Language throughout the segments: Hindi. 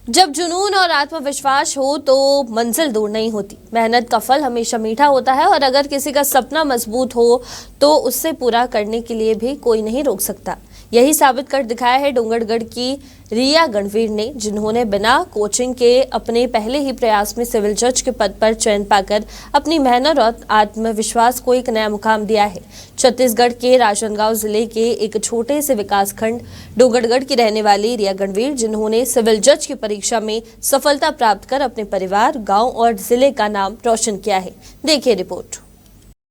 जब जुनून और आत्मविश्वास हो तो मंजिल दूर नहीं होती। मेहनत का फल हमेशा मीठा होता है और अगर किसी का सपना मजबूत हो तो उससे पूरा करने के लिए भी कोई नहीं रोक सकता। यही साबित कर दिखाया है डोंगरगढ़ की रिया गणवीर ने, जिन्होंने बिना कोचिंग के अपने पहले ही प्रयास में सिविल जज के पद पर चयन पाकर अपनी मेहनत और आत्मविश्वास को एक नया मुकाम दिया है। छत्तीसगढ़ के राजनांदगांव जिले के एक छोटे से विकासखंड डोंगरगढ़ की रहने वाली रिया गणवीर, जिन्होंने सिविल जज की परीक्षा में सफलता प्राप्त कर अपने परिवार, गांव और जिले का नाम रोशन किया है। देखिए रिपोर्ट।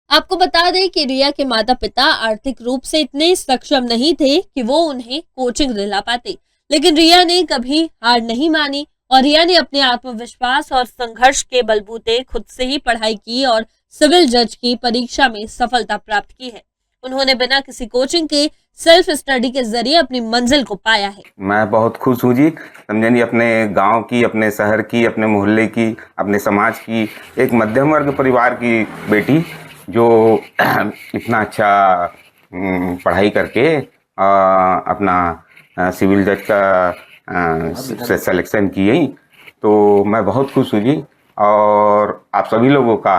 आपको बता दें कि रिया के माता पिता आर्थिक रूप से इतने सक्षम नहीं थे कि वो उन्हें कोचिंग दिला पाते, लेकिन रिया ने कभी हार नहीं मानी और रिया ने अपने आत्मविश्वास और संघर्ष के बलबूते खुद से ही पढ़ाई की और सिविल जज की परीक्षा में सफलता प्राप्त की है। उन्होंने बिना किसी कोचिंग के सेल्फ स्टडी के जरिए अपनी मंजिल को पाया है। मैं बहुत खुश हूँ जी, समझे जी, अपने गांव की, अपने शहर की, अपने मोहल्ले की, अपने समाज की, एक मध्यम वर्ग परिवार की बेटी जो इतना अच्छा पढ़ाई करके अपना सिविल जज का सिलेक्शन की है। तो मैं बहुत खुश हूँ जी और आप सभी लोगों का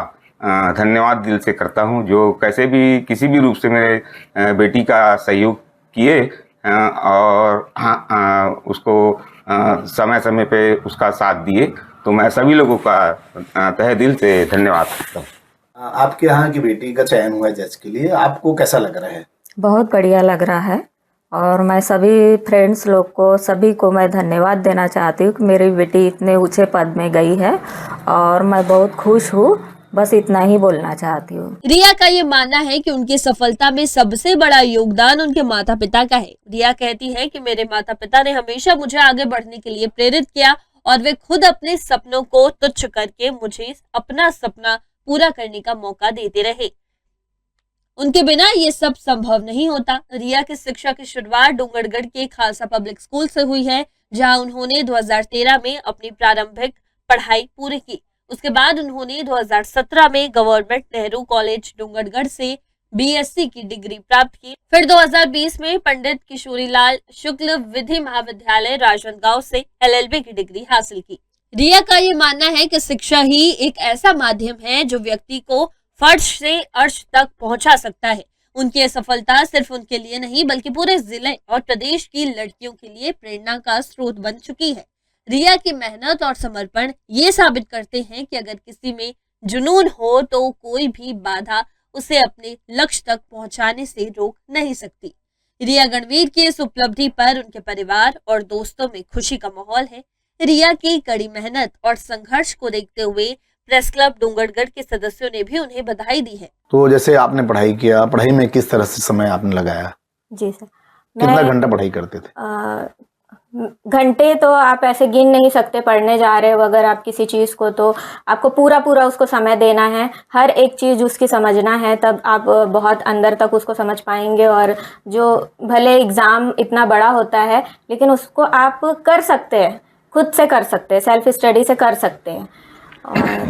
धन्यवाद दिल से करता हूँ, जो कैसे भी किसी भी रूप से मेरे बेटी का सहयोग किए और उसको समय समय पे उसका साथ दिए। तो मैं सभी लोगों का तहे दिल से धन्यवाद करता हूँ। आपके यहाँ की बेटी का चयन हुआ जज के लिए, आपको कैसा लग रहा है? बहुत बढ़िया लग रहा है और मैं सभी फ्रेंड्स लोग को, सभी को मैं धन्यवाद देना चाहती हूँ कि मेरी बेटी इतने ऊंचे पद में गई है और मैं बहुत खुश हूँ। बस इतना ही बोलना चाहती हूँ। रिया का ये मानना है कि उनकी सफलता में सबसे बड़ा योगदान उनके माता पिता का है। रिया कहती है कि मेरे माता पिता ने हमेशा मुझे आगे बढ़ने के लिए प्रेरित किया और वे खुद अपने सपनों को तुच्छ करके मुझे अपना सपना पूरा करने का मौका देते रहे। उनके बिना ये सब संभव नहीं होता। रिया की शिक्षा की शुरुआत डोंगरगढ़ के खालसा पब्लिक स्कूल से हुई है, जहां उन्होंने 2013 में अपनी प्रारंभिक पढ़ाई पूरी की। उसके बाद उन्होंने 2017 में गवर्नमेंट नेहरू कॉलेज डोंगरगढ़ से बीएससी की डिग्री प्राप्त की। फिर 2020 में पंडित किशोरीलाल शुक्ल विधि महाविद्यालय राजनांदगांव से एलएलबी की डिग्री हासिल की। रिया का ये मानना है कि शिक्षा ही एक ऐसा माध्यम है जो व्यक्ति को फर्श से अर्श तक पहुंचा सकता है। उनकी यह सफलता सिर्फ उनके लिए नहीं बल्कि पूरे जिले और प्रदेश की लड़कियों के लिए प्रेरणा का स्रोत बन चुकी है। रिया की मेहनत और समर्पण ये साबित करते हैं कि अगर किसी में जुनून हो तो कोई भी बाधा उसे अपने लक्ष्य तक पहुंचाने से रोक नहीं सकती। रिया गणवीर की इस उपलब्धि पर उनके परिवार और दोस्तों में खुशी का माहौल है। रिया की कड़ी मेहनत और संघर्ष को देखते हुए प्रेस क्लब डोंगरगढ़ के सदस्यों ने भी उन्हें बधाई दी है। तो जैसे आपने पढ़ाई किया, पढ़ाई में किस तरह से समय आपने लगाया? जी सर, कितना घंटा पढ़ाई करते थे? घंटे तो आप ऐसे गिन नहीं सकते। पढ़ने जा रहे हो अगर आप किसी चीज़ को, तो आपको पूरा उसको समय देना है, हर एक चीज़ उसकी समझना है, तब आप बहुत अंदर तक उसको समझ पाएंगे। और जो भले एग्ज़ाम इतना बड़ा होता है लेकिन उसको आप कर सकते हैं, खुद से कर सकते हैं, सेल्फ स्टडी से कर सकते हैं।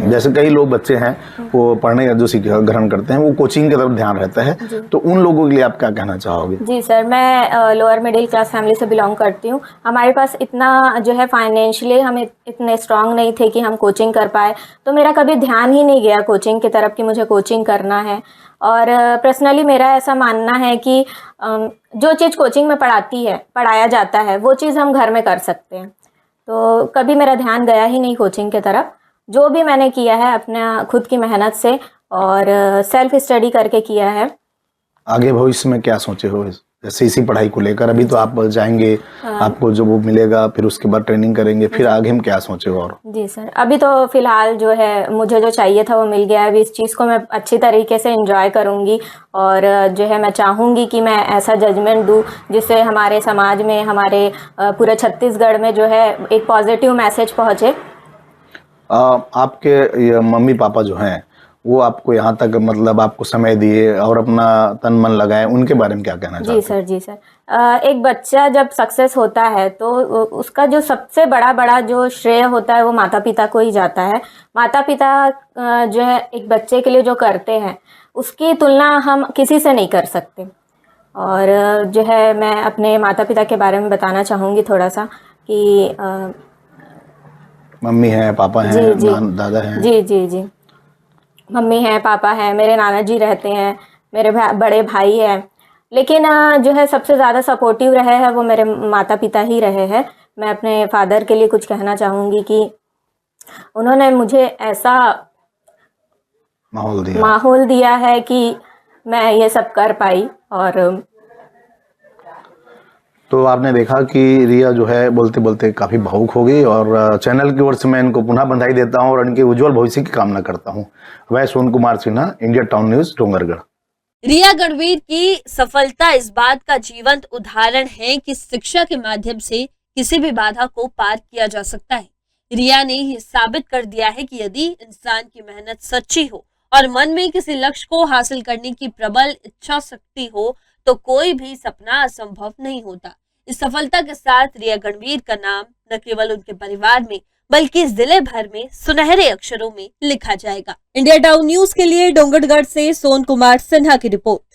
जैसे कई लोग बच्चे हैं वो पढ़ने का जो शिक्षा ग्रहण करते हैं वो कोचिंग की तरफ ध्यान रहता है, तो उन लोगों के लिए आप क्या कहना चाहोगे? जी सर, मैं लोअर मिडिल क्लास फैमिली से बिलोंग करती हूँ। हमारे पास इतना जो है फाइनेंशियली हम इतने स्ट्रांग नहीं थे कि हम कोचिंग कर पाए, तो मेरा कभी ध्यान ही नहीं गया कोचिंग की तरफ कि मुझे कोचिंग करना है। और पर्सनली मेरा ऐसा मानना है कि जो चीज़ कोचिंग में पढ़ाया जाता है वो चीज़ हम घर में कर सकते हैं। तो कभी मेरा ध्यान गया ही नहीं कोचिंग की तरफ। जो भी मैंने किया है अपना खुद की मेहनत से और सेल्फ स्टडी करके किया है। आगे भविष्य में क्या सोचे हो जैसे इसी पढ़ाई को लेकर? अभी तो आप जाएंगे, आपको जो वो मिलेगा, फिर उसके बाद ट्रेनिंग करेंगे, फिर आगे हम क्या सोचे हो? और जी सर, अभी तो फिलहाल जो है मुझे जो चाहिए था वो मिल गया है। अभी इस चीज़ को मैं अच्छी तरीके से एंजॉय करूँगी और जो है मैं चाहूँगी कि मैं ऐसा जजमेंट दूँ जिससे हमारे समाज में, हमारे पूरे छत्तीसगढ़ में जो है एक पॉजिटिव मैसेज पहुँचे। आपके मम्मी पापा जो हैं वो आपको यहाँ तक मतलब आपको समय दिए और अपना तन मन लगाए, उनके बारे में क्या कहना चाहते हैं? जी सर, एक बच्चा जब सक्सेस होता है तो उसका जो सबसे बड़ा जो श्रेय होता है वो माता पिता को ही जाता है। माता पिता जो है एक बच्चे के लिए जो करते हैं उसकी तुलना हम किसी से नहीं कर सकते। और जो है मैं अपने माता पिता के बारे में बताना चाहूँगी थोड़ा सा कि मम्मी है, पापा जी, हैं, जी। दादा हैं। जी जी जी, मम्मी है, पापा है, मेरे नाना जी रहते हैं, मेरे बड़े भाई हैं। लेकिन जो है सबसे ज़्यादा सपोर्टिव रहे हैं वो मेरे माता पिता ही रहे हैं। मैं अपने फादर के लिए कुछ कहना चाहूँगी कि उन्होंने मुझे ऐसा माहौल दिया है कि मैं ये सब कर पाई। और तो आपने देखा कि रिया जो है बोलते बोलते काफी भावुक हो गई, और चैनल की ओर से मैं इनको पुनः बधाई देता हूं और इनके उज्जवल भविष्य की कामना करता हूं। वह Son Kumar Sinha, India town news, Dongargarh. Riya Ganvir की सफलता इस बात का जीवंत उदाहरण है कि शिक्षा के माध्यम से किसी भी बाधा को पार किया जा सकता है। रिया ने यह साबित कर दिया है कि यदि इंसान की मेहनत सच्ची हो और मन में किसी लक्ष्य को हासिल करने की प्रबल इच्छा शक्ति हो तो कोई भी सपना असंभव नहीं होता। इस सफलता के साथ रिया गणवीर का नाम न केवल उनके परिवार में बल्कि जिले भर में सुनहरे अक्षरों में लिखा जाएगा। इंडिया टाउन न्यूज के लिए डोंगरगढ़ से सोन कुमार सिन्हा की रिपोर्ट।